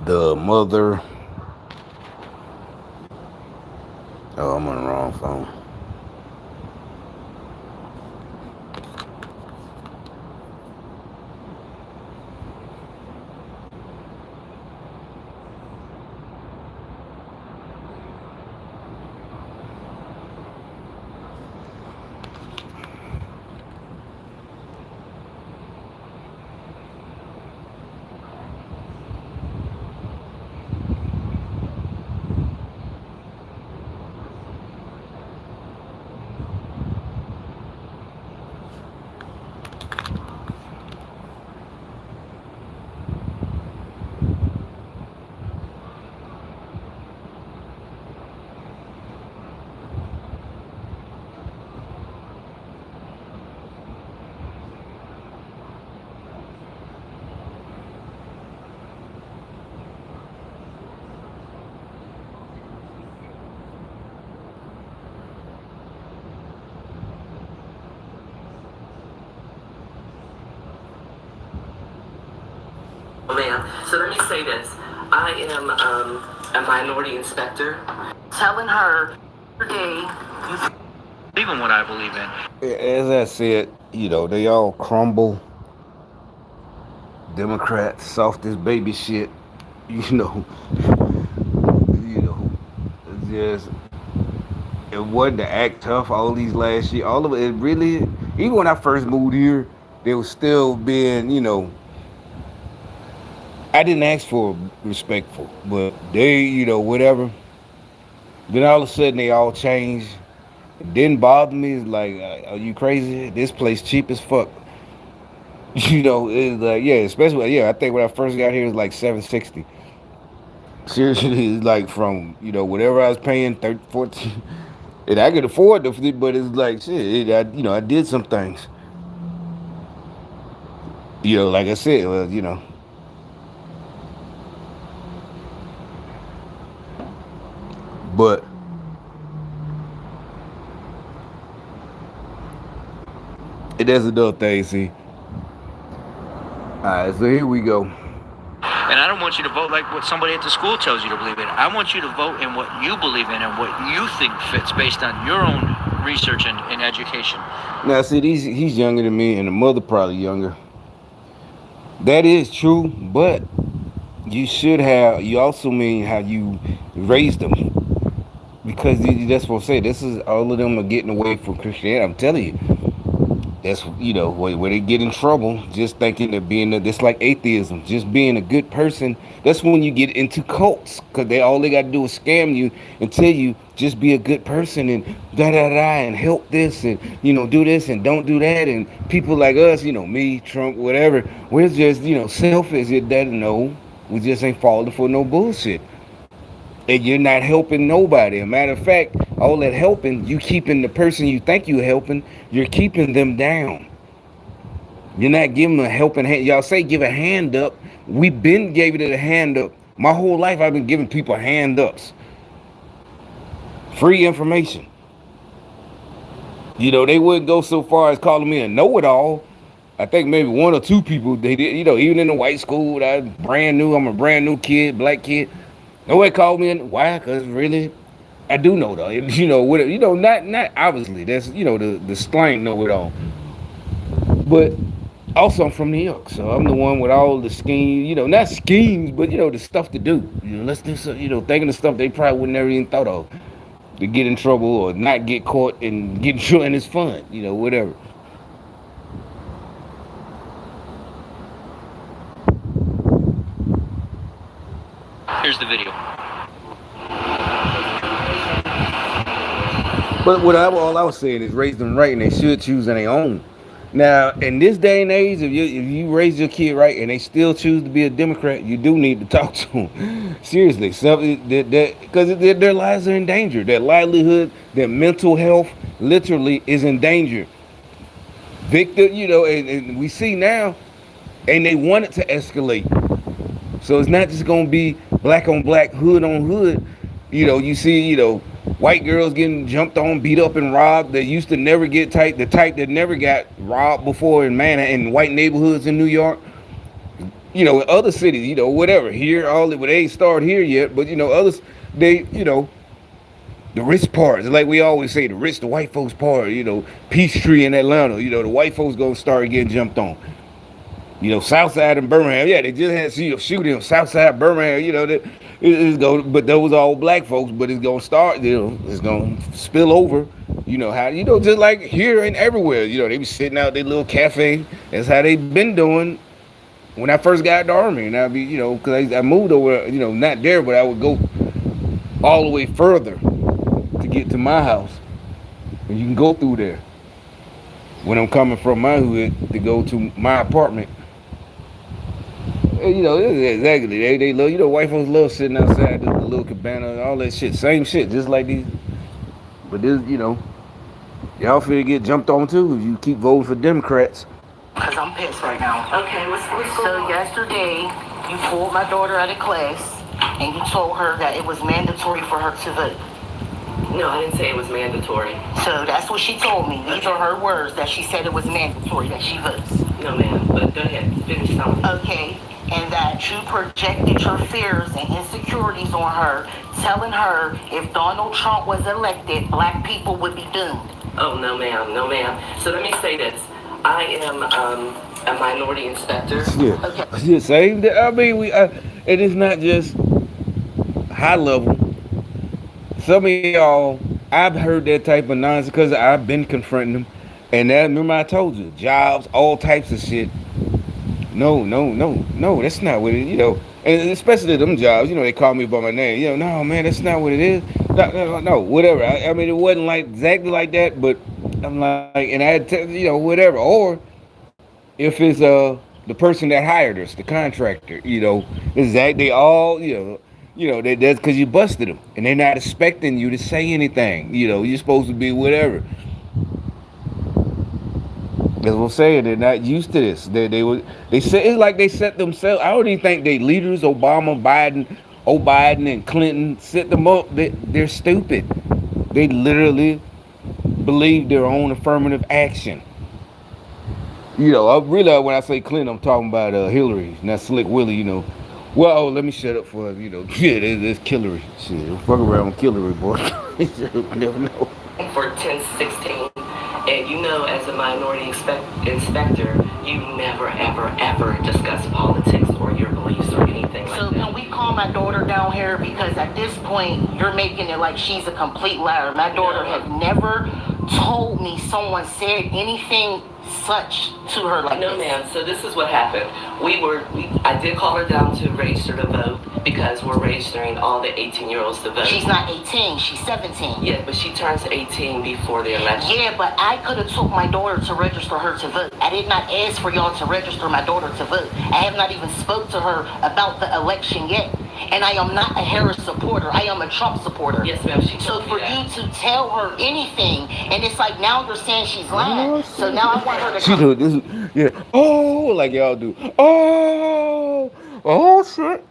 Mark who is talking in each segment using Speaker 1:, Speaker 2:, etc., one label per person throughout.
Speaker 1: The mother. Oh, I'm on the wrong phone.
Speaker 2: Oh man, so let me say this. I am a minority inspector. Telling her every day, believe in what I believe in.
Speaker 1: As I said, they all crumble. Democrats, soft as baby shit. You know, you know, just it wasn't to act tough all these last year. All of it really, even when I first moved here, they was still being, I didn't ask for respectful, but they, whatever. Then all of a sudden they all changed. It didn't bother me. It's like, are you crazy? This place cheap as fuck. It's like, yeah, especially, yeah, I think when I first got here, it was like 760. Seriously, it's like from, whatever I was paying, 30, 14. And I could afford the, but it's like, shit, I did some things. Like I said, well, but it is another thing, see. Alright, so here we go.
Speaker 2: And I don't want you to vote like what somebody at the school tells you to believe in. I want you to vote in what you believe in and what you think fits based on your own research and education.
Speaker 1: Now, see, he's younger than me, and the mother probably younger. That is true, but you also mean how you raised them. Because that's what I say. This is all of them are getting away from Christianity. I'm telling you, that's where they get in trouble. Just thinking that that's like atheism. Just being a good person. That's when you get into cults, because they got to do is scam you and tell you just be a good person and da da da and help this and do this and don't do that. And people like us, me, Trump, whatever, we're just selfish. It doesn't know. We just ain't falling for no bullshit. And you're not helping nobody. A matter of fact, all that helping, you keeping the person you think you're helping, you're keeping them down. You're not giving them a helping hand. Y'all say give a hand up. We been gave it a hand up. My whole life I've been giving people hand ups. Free information. They wouldn't go so far as calling me a know-it-all. I think maybe one or two people they did, even in the white school, I was brand new, I'm a brand new kid, black kid. Nobody called me in. Why? Because really, I do know though. What not obviously. That's the slang know it all. But also I'm from New York, so I'm the one with all the schemes. Not schemes, but the stuff to do. Let's do some. Thinking of stuff they probably would never even thought of to get in trouble or not get caught and get in trouble, and it's fun. Whatever.
Speaker 2: Here's the video.
Speaker 1: But all I was saying is raise them right, and they should choose on their own. Now, in this day and age, if you raise your kid right and they still choose to be a Democrat, you do need to talk to them seriously. Something because their lives are in danger. Their livelihood, their mental health, literally is in danger. Victor, and we see now, and they want it to escalate. So it's not just gonna be black on black, hood on hood. You see, white girls getting jumped on, beat up, and robbed. That used to never get the type that never got robbed before in white neighborhoods in New York. in other cities, whatever. Here, all it, well, they ain't started here yet, but others, they, the rich part. It's like we always say, the white folks part. Peachtree in Atlanta. The white folks gonna start getting jumped on. Southside and Birmingham. Yeah, they just had shooting on Southside Birmingham. It's going, but those are all black folks. But it's gonna start. It's gonna spill over. How just like here and everywhere. They be sitting out their little cafe. That's how they been doing when I first got the army. And I be because I moved over. Not there, but I would go all the way further to get to my house. And you can go through there when I'm coming from my hood to go to my apartment. Exactly. They love white folks love sitting outside the little cabana and all that shit. Same shit, just like these. But this, y'all finna get jumped on too if you keep voting for Democrats.
Speaker 2: Because I'm pissed right now. Okay, what's going on? So yesterday, you pulled my daughter out of class and you told her that it was mandatory for her to vote. No, I didn't say it was mandatory. So that's what she told me. These are her words, that she said it was mandatory that she votes. No, ma'am, but go ahead. Finish something. Okay, and that you projected your fears and insecurities on her, telling her if Donald Trump was elected, black people would be doomed. Oh, no, ma'am. No, ma'am. So let me say this. I am a minority inspector.
Speaker 1: Yeah.
Speaker 2: Okay.
Speaker 1: Yeah, same. I mean, it is not just high level. Some of y'all, I've heard that type of nonsense because I've been confronting them. And that, remember I told you, jobs, all types of shit. No, no, no, no, that's not what it. And especially them jobs, they call me by my name. No, man, that's not what it is. No, no, no, no, whatever. I mean, it wasn't like exactly like that, but I'm like, and I had to, whatever. Or if it's the person that hired us, the contractor, exactly. They all, that's because you busted them, and they're not expecting you to say anything. You're supposed to be whatever. As we're saying, they're not used to this. They say it's like they set themselves. I don't even think they leaders, Obama, Biden, and Clinton set them up. They're stupid. They literally believe their own affirmative action. I realize when I say Clinton, I'm talking about Hillary, not Slick Willie. Well, let me shut up for yeah, there's Hillary. Shit, fuck around with Hillary, boy. You never know.
Speaker 2: For 1016. And as a minority inspector, you never, ever, ever discuss politics or your beliefs or anything like that. So can we call my daughter down here? Because at this point, you're making it like she's a complete liar. My daughter had never told me someone said anything such to her like no, this. No, ma'am. So this is what happened. I did call her down to register to vote because we're registering all the 18-year-olds to vote. She's not 18. She's 17. Yeah, but she turns 18 before the election. Yeah, but I could have took my daughter to register her to vote. I did not ask for y'all to register my daughter to vote. I have not even spoke to her about the election yet. And I am not a Harris supporter. I am a Trump supporter. Yes, ma'am. So for you to tell her anything, and it's like now you're saying she's lying. So now I want her to come.
Speaker 1: This, yeah. Oh, like y'all do. Oh, shit.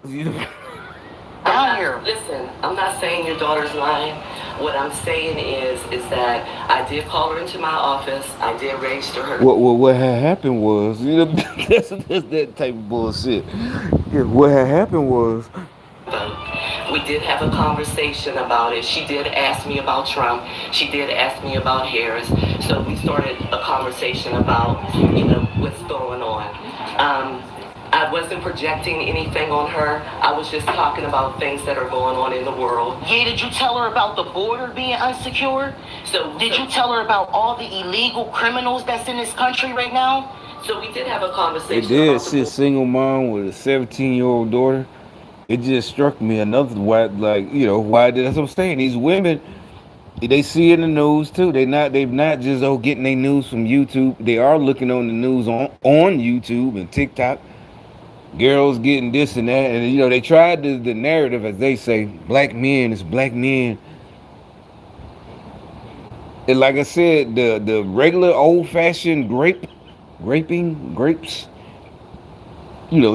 Speaker 2: Down here. Listen, I'm not saying your daughter's lying. What I'm saying is that I did call her into my office. I did register her.
Speaker 1: What had happened was, that's that type of bullshit. Yeah, what had happened was.
Speaker 2: We did have a conversation about it. She did ask me about Trump. She did ask me about Harris. So we started a conversation about, what's going on. I wasn't projecting anything on her. I was just talking about things that are going on in the world. Yeah, did you tell her about the border being unsecured? Did you tell her about all the illegal criminals that's in this country right now? So we did have a conversation.
Speaker 1: It did. She's a single mom with a 17-year-old daughter. It just struck me another why, why that's what I'm saying. These women, they see in the news too. They've not just getting their news from YouTube. They are looking on the news on YouTube and TikTok. Girls getting this and that, and they tried the narrative, as they say, black men is black men. And like I said, the regular old fashioned grapes.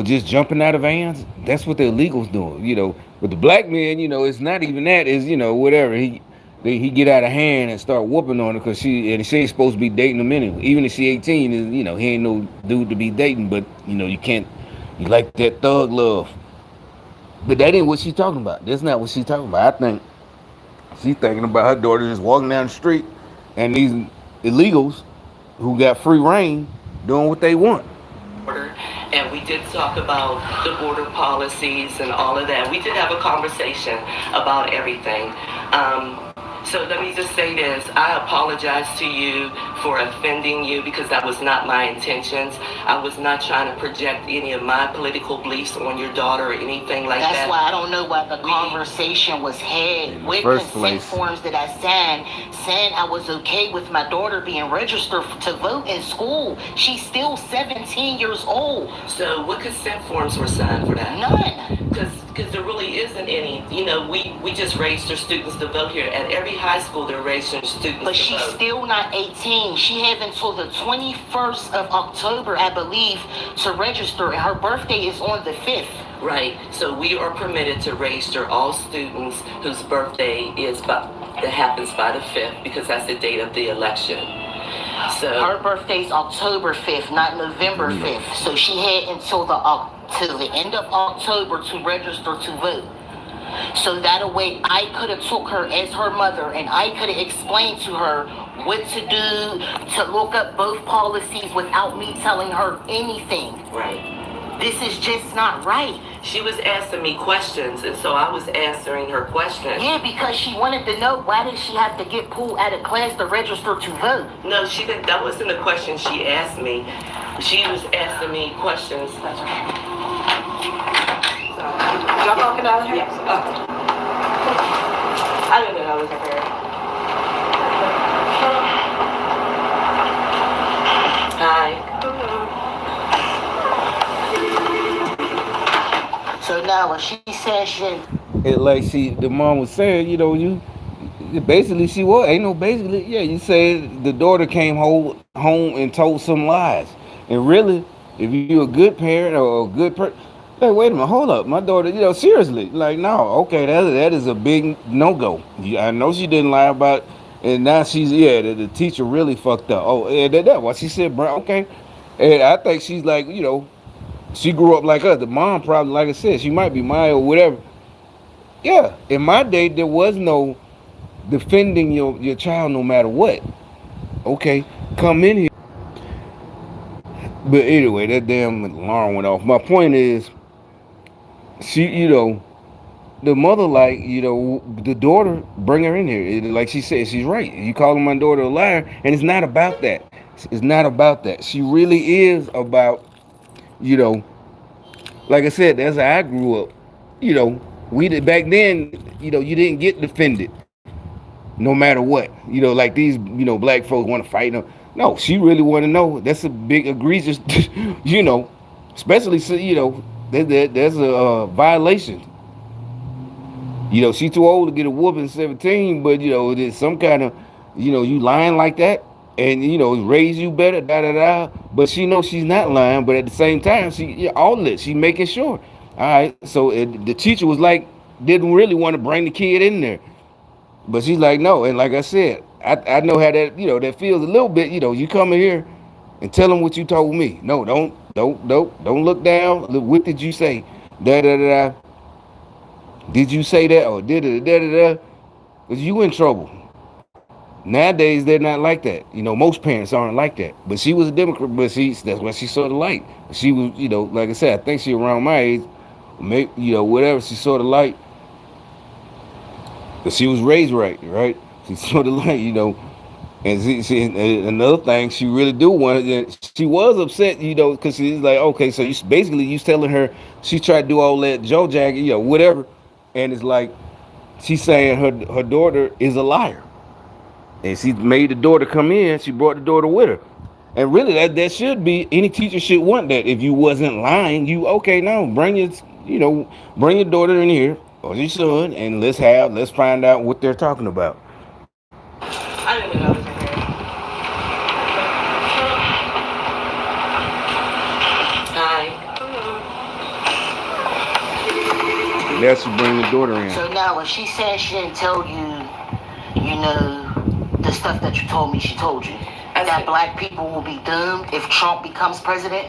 Speaker 1: Just jumping out of vans. That's what the illegals doing. But the black man, it's not even that. Is whatever he get out of hand and start whooping on her because she ain't supposed to be dating him anyway. Even if she 18, is he ain't no dude to be dating. But you can't You like that thug love. But that ain't what she's talking about. That's not what she's talking about. I think she's thinking about her daughter just walking down the street and these illegals who got free reign doing what they want.
Speaker 2: And we did talk about the border policies and all of that. We did have a conversation about everything. So let me just say this. I apologize to you for offending you because that was not my intentions. I was not trying to project any of my political beliefs on your daughter or anything like that. That's why I don't know why the conversation was had with consent forms that I signed, saying I was okay with my daughter being registered to vote in school. She's still 17 years old. So what consent forms were signed for that? None. Because there really isn't any. You know, we just register students to vote here. At every high school, they're registering students. But she's still not 18. She have until the 21st of October, I believe, to register, and her birthday is on the 5th. Right. So we are permitted to register all students whose birthday is that happens by the 5th because that's the date of the election. So her birthday's October 5th, not November 5th. So she had until the end of October to register to vote. So that way I could have took her as her mother and I could have explained to her what to do, to look up both policies without me telling her anything. Right. This is just not right. She was asking me questions, and so I was answering her questions. Yeah, because she wanted to know why did she have to get pulled out of class to register to vote. No, she didn't. That wasn't the question she asked me. She was asking me questions. That's right.
Speaker 3: Y'all walking out of here?
Speaker 2: Yes. Oh. I didn't know I was up here. Hi. So now when she says shit,
Speaker 1: Like the mom was saying, basically she was ain't no basically. Yeah, you said the daughter came home and told some lies, and really, if you're a good parent or a good person, like wait a minute, hold up, my daughter, seriously, like no, okay, that is a big no go. I know she didn't lie about, and now the teacher really fucked up. Oh, yeah, that what she said, bro. Okay, and I think she's like she grew up like us. The mom probably, like I said, she might be my or whatever. Yeah, in my day, there was no defending your child no matter what. Okay, come in here. But anyway, that damn alarm went off. My point is, she, the mother, like, the daughter, bring her in here. Like she said, she's right. You calling my daughter a liar, and it's not about that. It's not about that. She really is about, you know, like I said, that's how I grew up. We did back then. You didn't get defended, no matter what. Like these, black folks want to fight them. No, she really want to know. That's a big egregious, you know, especially there's a violation. She too old to get a whooping 17, but there's some kind of, you lying like that, and raise you better, da da da. But she knows she's not lying, but at the same time, all this, she making sure. All right, so the teacher was like, didn't really want to bring the kid in there, but she's like, no, and like I said, I know how that that feels a little bit. You come in here and tell them what you told me. No, don't look down. Look, what did you say? Da da da da. Did you say that or did it? Da da da. Cause you in trouble. Nowadays they're not like that. Most parents aren't like that. But she was a Democrat. But that's why she saw the light. She was, like I said, I think she around my age, maybe whatever. She saw the light. But she was raised right, right? She saw the light, And another thing, she really do want it. She was upset, because she's like, okay, so you telling her she tried to do all that Joe Jack, whatever, and it's like she's saying her daughter is a liar, and she made the daughter come in. She brought the daughter with her, and really that should be any teacher should want that. If you wasn't lying, you okay now bring your daughter in here or your son, and let's find out what they're talking about.
Speaker 2: I didn't know.
Speaker 1: Now she bring the daughter in.
Speaker 2: So now when she said she didn't tell you, the stuff that you told me she told you, that black people will be doomed if Trump becomes president?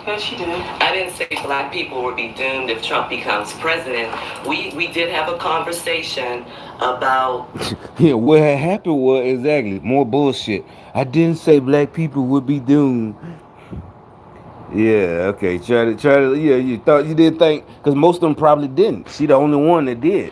Speaker 2: Yes, she did. I didn't say black people would be doomed if Trump becomes president. We did have a conversation about.
Speaker 1: Yeah, what had happened was exactly more bullshit. I didn't say black people would be doomed. Yeah, okay. Try to. Yeah, you thought you did think because most of them probably didn't. She the only one that did.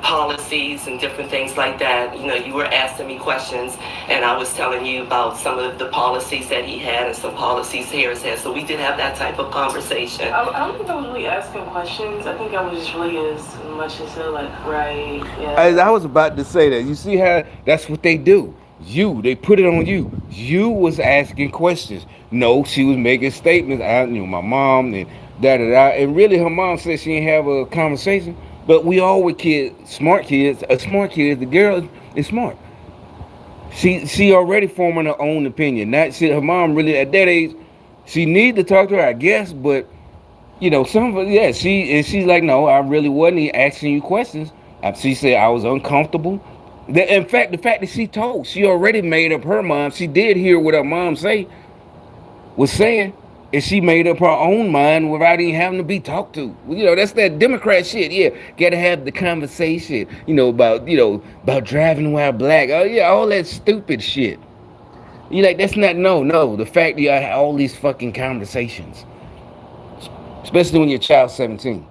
Speaker 2: Policies and different things like that. You know, you were asking me questions, and I was telling you about some of the policies that he had and some policies Harris had. So we did have that type of conversation. I don't think I was really asking questions. I think I was just really as much as like, right, yeah.
Speaker 1: As I was about to say that, you see how that's what they do. They put it on you. You was asking questions. No, she was making statements. My mom and da da da. And really, her mom said she didn't have a conversation. But we all were kids, smart kids. A smart kid, the girl is smart. She already forming her own opinion. Not she, her mom really at that age. She need to talk to her, I guess. But she's like, no, I really wasn't asking you questions. She said I was uncomfortable. In fact, the fact that she already made up her mind. She did hear what her mom was saying, and she made up her own mind without even having to be talked to. That's that Democrat shit. Yeah, gotta have the conversation. About driving while black. Oh yeah, all that stupid shit. You like that's not no. The fact that you have all these fucking conversations, especially when your child's 17.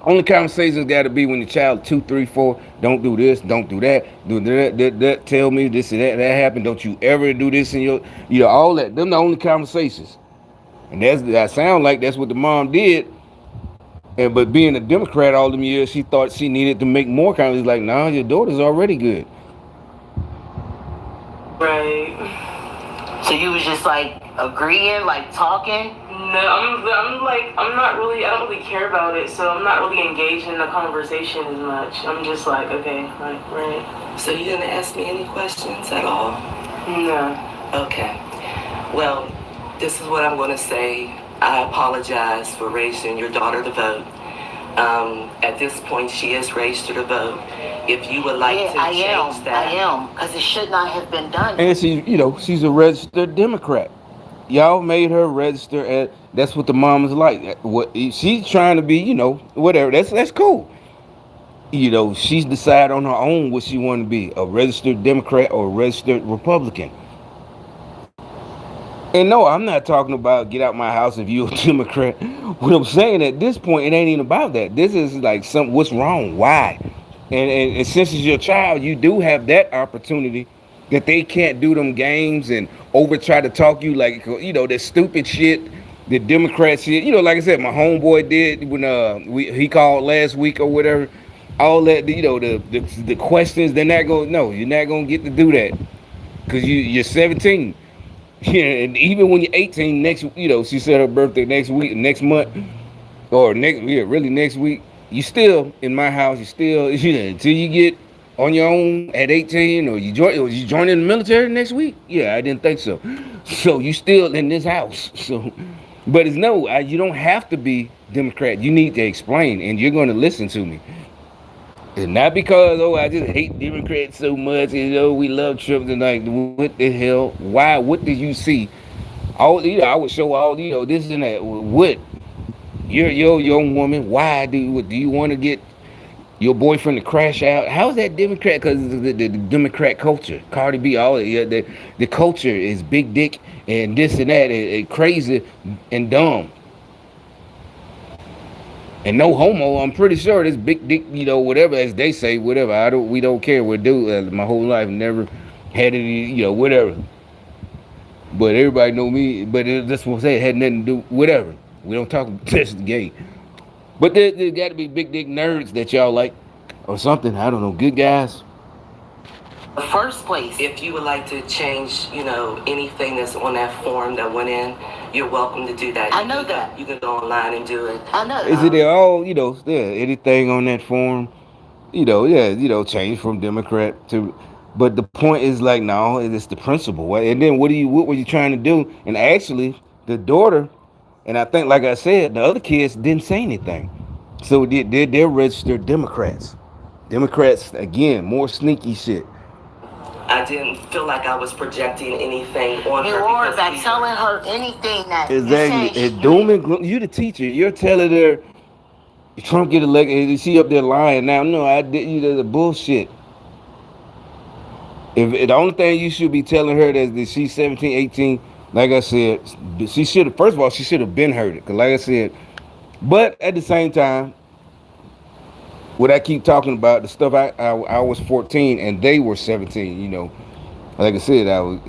Speaker 1: Only conversations got to be when the child 2, 3, 4. Don't do this. Don't do that. Do that. Tell me this and that happened. Don't you ever do this in all that. Them the only conversations. And that sound like that's what the mom did. And but being a Democrat all them years, she thought she needed to make more conversations. Like, nah, your daughter's already good.
Speaker 2: Right. So you was just like agreeing, like talking? No, I'm not really, I don't really care about it, so I'm not really engaged in the conversation as much. I'm just like, okay, like, right. So you didn't ask me any questions at all? No. Okay. Well, this is what I'm going to say. I apologize for raising your daughter to vote. At this point, she is registered to vote. If you would like to change that. I am, because it should not have been done.
Speaker 1: And she's a registered Democrat. Y'all made her register at. That's what the mom is like. What she's trying to be, whatever. That's cool. She's decided on her own what she want to be: a registered Democrat or a registered Republican. And no, I'm not talking about get out my house if you're a Democrat. What I'm saying at this point, it ain't even about that. This is like what's wrong? Why? And since it's your child, you do have that opportunity that they can't do them games and over try to talk you like that stupid shit, the Democrat shit. Like I said, my homeboy did when he called last week or whatever. All that the questions they're not gonna no, you're not gonna get to do that because you're 17. Yeah, and even when you're 18, she said her birthday next month, or really next week. You still in my house. You still, until you get on your own at 18, or you join in the military next week. Yeah, I didn't think so. So you still in this house. So, but it's no, you don't have to be Democrat. You need to explain, and you're going to listen to me. And not because I just hate Democrats so much, we love Trump tonight. What the hell? Why? What did you see? I would show all this and that. What? You're your young woman. Why do you want to get your boyfriend to crash out? How's that Democrat? Because the Democrat culture, Cardi B, all the culture is big dick and this and that, and crazy and dumb. And no homo, I'm pretty sure this big dick, whatever as they say, whatever. We don't care. We do. My whole life never had any, whatever. But everybody know me. But that's what I'm saying. It had nothing to do, whatever. We don't talk just the gay. But there got to be big dick nerds that y'all like, or something. I don't know. Good guys.
Speaker 2: The first place, if you would like to change, anything that's on that form that went in, you're welcome to do that. I know that. You can go online and do it. I know.
Speaker 1: Is it all, anything on that form, change from Democrat to, but the point is like, no, it's the principle. And then what were you trying to do? And actually, the daughter, and I think, like I said, the other kids didn't say anything. So they're registered Democrats. Democrats, again, more sneaky shit.
Speaker 2: I didn't feel like I was projecting anything on her.
Speaker 3: You are by telling her anything that
Speaker 1: Exactly. And doom and gloom. You the teacher. You're telling her Trump get elected. Is she up there lying now? No, I did. You know the bullshit. If the only thing you should be telling her that she's 17, 18, like I said, she should have. First of all, she should have been heard it. Cause like I said, but at the same time, what I keep talking about the stuff I was 14 and they were 17. You know, like I said, I was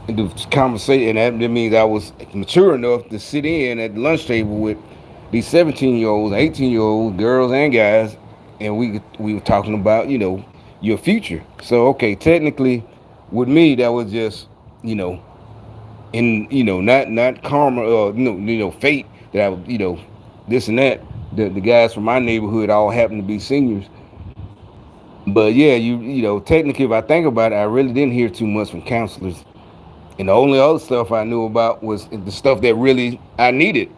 Speaker 1: the conversation, and that means I was mature enough to sit in at the lunch table with these 17-year-olds, 18-year-olds, girls and guys, and we were talking about your future. So okay, technically, with me that was just in not karma or fate that I this and that. The guys from my neighborhood all happened to be seniors. But yeah, technically, if I think about it, I really didn't hear too much from counselors. And the only other stuff I knew about was the stuff that really I needed.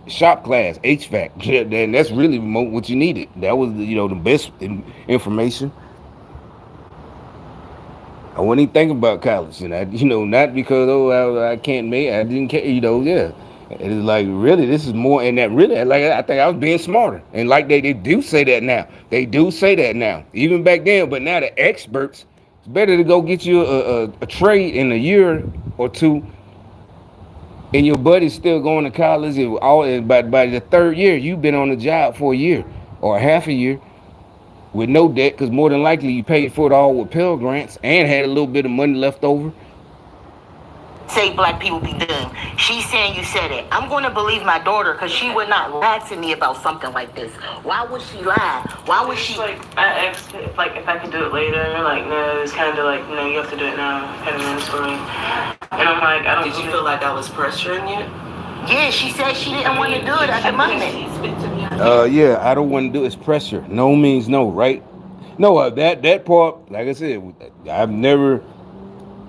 Speaker 1: Shop class, HVAC, and that's really what you needed. That was the best information. I wasn't even thinking about college, and I not because I can't make, I didn't care, yeah. It's like really, this is more, and that really, like I think I was being smarter, and like they do say that now. They do say that now, even back then. But now the experts, it's better to go get you a trade in a year or two, and your buddy's still going to college. And by the third year, you've been on the job for a year or half a year with no debt, because more than likely you paid for it all with Pell Grants and had a little bit of money left over.
Speaker 3: Say black people be doomed. She's saying you said it. I'm going to believe my daughter because she would not lie to me about something like this. Why would she lie? Why would she?
Speaker 2: Like, I asked if I could do it later, and they're like, no, it's kind of like, no, you have to do it now, kind of mandatory. And I'm like, I don't. Did you feel like I was pressuring you?
Speaker 3: Yeah, she said she didn't want to do it at the moment.
Speaker 1: Yeah, I don't want to do it. It's pressure. No means no, right? No, that part, like I said, I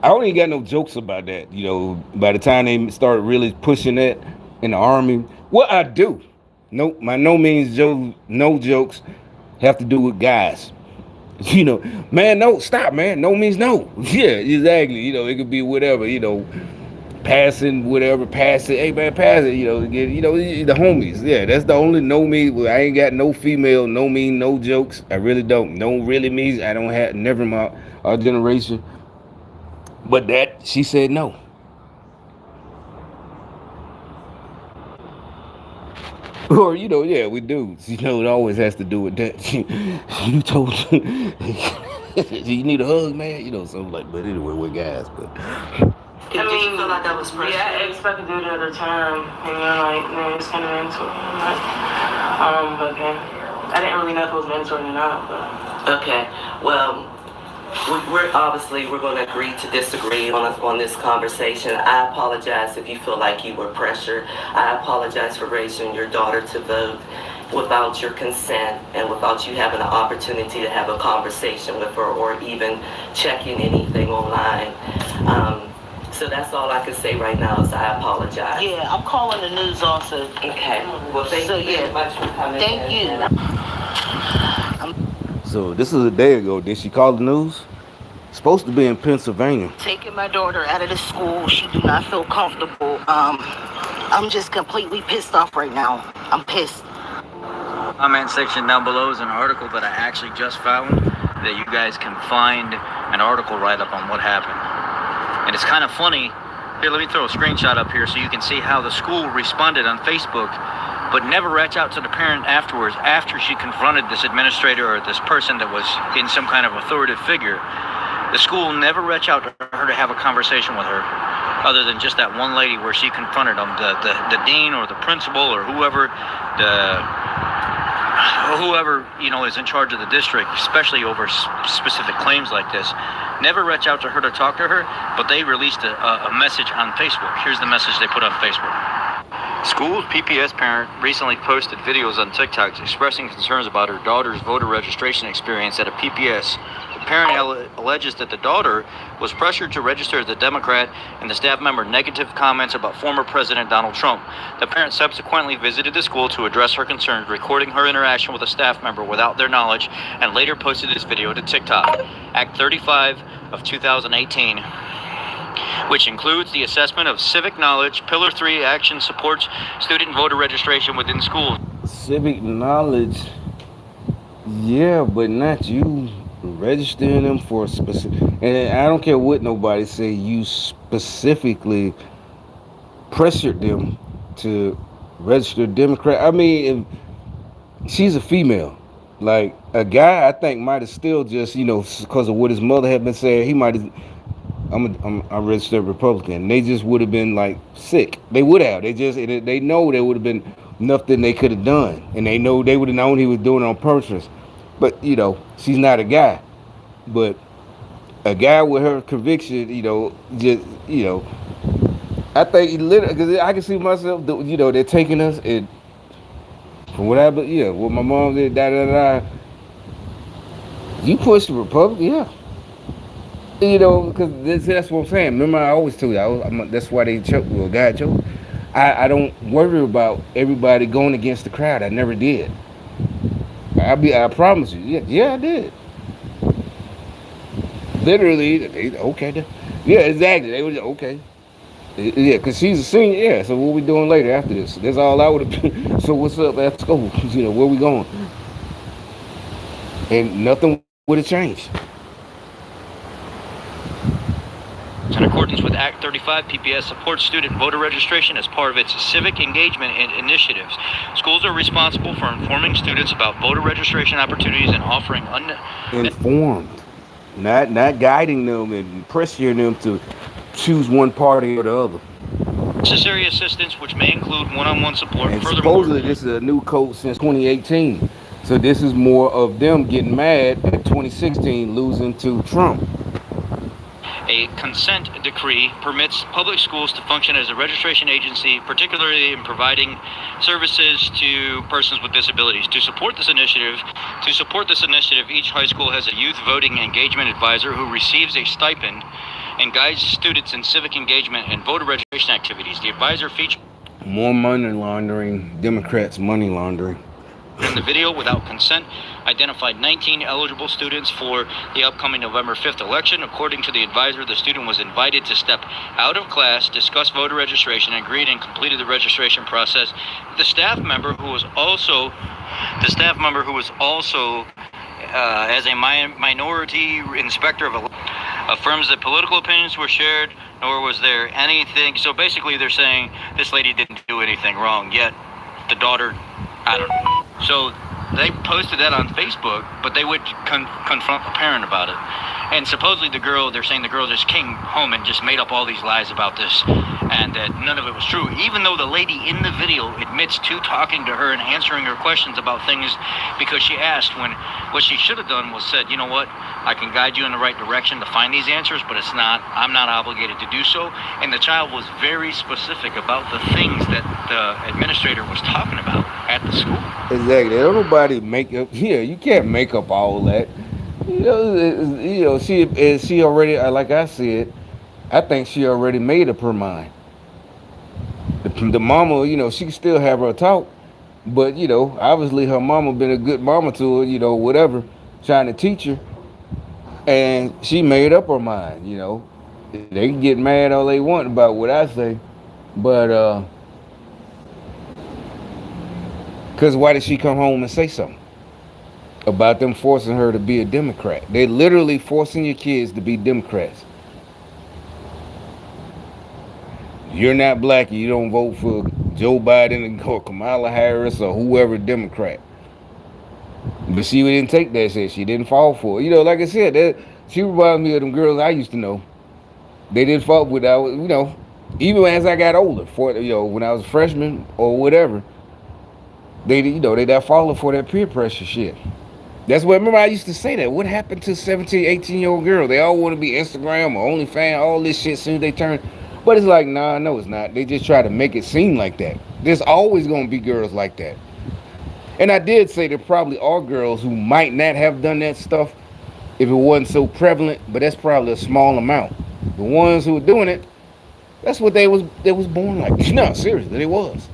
Speaker 1: don't even got no jokes about that. By the time they started really pushing that in the army, what I do, no means no jokes have to do with guys. Man, no, stop, man. No means no. Yeah, exactly. It could be whatever. Passing, whatever, pass it. Hey man, pass it. The homies. Yeah, that's the only no means. I ain't got no female, no mean, no jokes. I really don't. No really means I don't have. Never my our generation. But that she said no. Or yeah, we do. It always has to do with that. You told you need a hug, man. Something like. But anyway, we're guys. But
Speaker 2: did you feel like that was pressure? Yeah, I expected to do it at the time, and like, man, it's kind of mandatory. But okay, I didn't really know if it was mandatory or not. But okay, well. We're going to agree to disagree on this conversation. I apologize if you feel like you were pressured. I apologize for raising your daughter to vote without your consent and without you having an opportunity to have a conversation with her or even checking anything online. So that's all I can say right now is I apologize.
Speaker 3: Yeah, I'm calling the news also.
Speaker 2: Okay. Well, thank you very much for coming.
Speaker 3: Thank you.
Speaker 1: So this is a day ago. Did she call the news? Supposed to be in Pennsylvania.
Speaker 3: Taking my daughter out of the school. She do not feel comfortable. I'm just completely pissed off right now. I'm pissed.
Speaker 4: Comment section down below is an article that I actually just found that you guys can find an article write-up on what happened. And it's kind of funny. Here, let me throw a screenshot up here so you can see how the school responded on Facebook, but never reach out to the parent afterwards after she confronted this administrator or this person that was in some kind of authoritative figure. The school never reached out to her to have a conversation with her, other than just that one lady where she confronted them, the dean or the principal or whoever is in charge of the district, especially over specific claims like this. Never reach out to her to talk to her, but they released a message on Facebook. Here's the message they put on Facebook. School's PPS parent recently posted videos on TikTok expressing concerns about her daughter's voter registration experience at a PPS. The parent alleges that the daughter was pressured to register as a Democrat, and the staff member negative comments about former President Donald Trump. The parent subsequently visited the school to address her concerns, recording her interaction with a staff member without their knowledge, and later posted this video to TikTok. Act 35 of 2018, which includes the assessment of civic knowledge. Pillar 3 action supports student voter registration within schools.
Speaker 1: Civic knowledge, yeah, but not you registering them for a specific. And I don't care what nobody say. You specifically pressured them to register Democrat. I mean, if she's a female, like a guy, I think might have still just because of what his mother had been saying, he might have. I'm registered Republican. They just would have been like sick. They would have. They know there would have been nothing they could have done, and they know they would have known he was doing it on purpose. But she's not a guy. But a guy with her conviction, just I think literally because I can see myself. They're taking us and from what I what my mom did, You push the Republican, yeah. Because that's what I'm saying. Remember, I always told you, that's why they choke. Well, God choked. I don't worry about everybody going against the crowd. I never did. I promise you. Yeah, I did. Literally, okay. Yeah, exactly. They were okay. Yeah, because she's a senior. Yeah, so what we doing later after this? That's all I would have been. So what's up after school? Where we going? And nothing would have changed.
Speaker 4: In accordance with Act 35, PPS supports student voter registration as part of its civic engagement initiatives. Schools are responsible for informing students about voter registration opportunities and offering
Speaker 1: informed, not guiding them and pressuring them to choose one party or the other.
Speaker 4: Necessary assistance, which may include one-on-one support.
Speaker 1: And supposedly, this is a new code since 2018. So this is more of them getting mad at 2016 losing to Trump.
Speaker 4: A consent decree permits public schools to function as a registration agency, particularly in providing services to persons with disabilities. To support this initiative, each high school has a youth voting engagement advisor who receives a stipend and guides students in civic engagement and voter registration activities. The advisor features
Speaker 1: more money laundering, Democrats money laundering.
Speaker 4: In the video, without consent, identified 19 eligible students for the upcoming November 5th election. According to the advisor, the student was invited to step out of class, discuss voter registration, agreed and completed the registration process. The staff member who was also as a minority inspector of affirms that political opinions were shared, nor was there anything. So basically, they're saying this lady didn't do anything wrong, yet the daughter, I don't know. So they posted that on Facebook, but they would confront the parent about it. And supposedly they're saying the girl just came home and just made up all these lies about this, and that none of it was true, even though the lady in the video admits to talking to her and answering her questions about things, because she asked when what she should have done was said, you know what, I can guide you in the right direction to find these answers, but I'm not obligated to do so. And the child was very specific about the things that the administrator was talking about at the school.
Speaker 1: Exactly. Don't nobody make up. Yeah, you can't make up all that. She already, like I said, I think she already made up her mind. The mama, she can still have her talk, but obviously her mama been a good mama to her, whatever, trying to teach her, and she made up her mind. They can get mad all they want about what I say, but because why did she come home and say something about them forcing her to be a Democrat? They're literally forcing your kids to be Democrats. You're not black, you don't vote for Joe Biden or Kamala Harris or whoever Democrat. But she didn't take that shit. She didn't fall for it. Like I said, she reminds me of them girls I used to know. They didn't fall with, even as I got older, when I was a freshman or whatever, they not falling for that peer pressure shit. That's what, remember I used to say that. What happened to 17, 18-year-old girls? They all want to be Instagram or OnlyFans, all this shit as soon as they turn. But it's like, nah, no, it's not. They just try to make it seem like that. There's always going to be girls like that. And I did say there probably are girls who might not have done that stuff, if it wasn't so prevalent, but that's probably a small amount. The ones who were doing it, that's what they was born like. No, seriously, they was.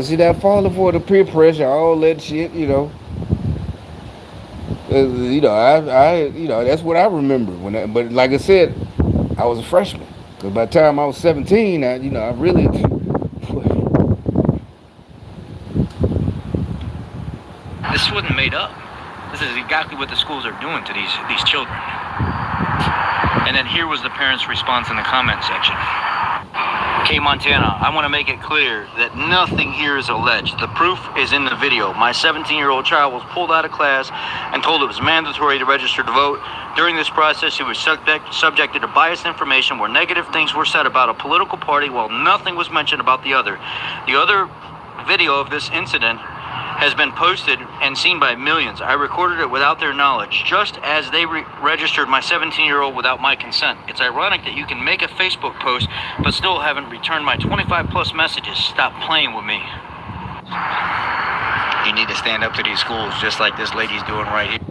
Speaker 1: See that falling for the peer pressure, all that shit. That's what I remember when. But like I said, I was a freshman. Cause by the time I was 17, I really.
Speaker 4: This wasn't made up. This is exactly what the schools are doing to these children. And then here was the parents' response in the comment section. Okay, Montana, I want to make it clear that nothing here is alleged. The proof is in the video. My 17-year-old child was pulled out of class and told it was mandatory to register to vote. During this process, he was subjected to biased information where negative things were said about a political party while nothing was mentioned about the other. The other video of this incident has been posted and seen by millions. I recorded it without their knowledge, just as they registered my 17-year-old without my consent. It's ironic that you can make a Facebook post, but still haven't returned my 25-plus messages. Stop playing with me. You need to stand up to these schools, just like this lady's doing right here.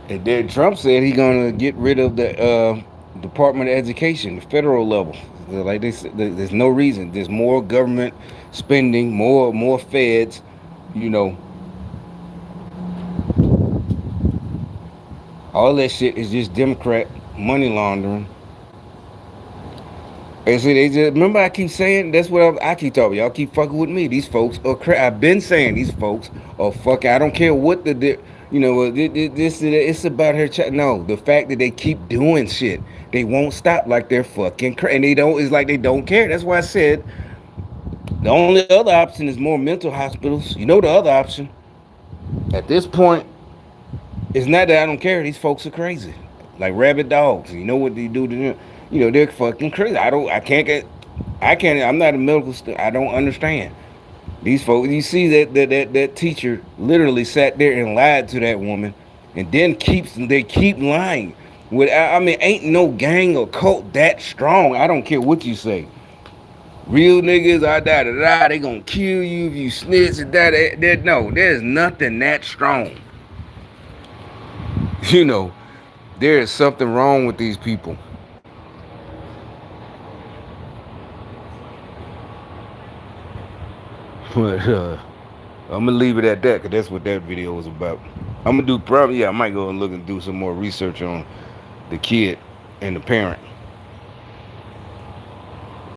Speaker 1: And then Trump said he's gonna get rid of the Department of Education, the federal level. Like they said, there's no reason. There's more government spending, more feds. All that shit is just Democrat money laundering. And see, they just remember I keep saying that's what I keep talking. Y'all keep fucking with me. These folks are I've been saying these folks are fucking. I don't care what this it's about her. No, the fact that they keep doing shit, they won't stop like they're fucking and they don't. It's like they don't care. That's why I said the only other option is more mental hospitals. The other option at this point. It's not that I don't care. These folks are crazy, like rabid dogs. You know what they do to them? They're fucking crazy. I can't. I'm not a medical student. I don't understand these folks. You see that teacher literally sat there and lied to that woman, and then they keep lying. Ain't no gang or cult that strong. I don't care what you say. Real niggas are they gonna kill you if you snitch and that. No, there's nothing that strong. There is something wrong with these people. But I'm gonna leave it at that because that's what that video was about. I might go and look and do some more research on the kid and the parent.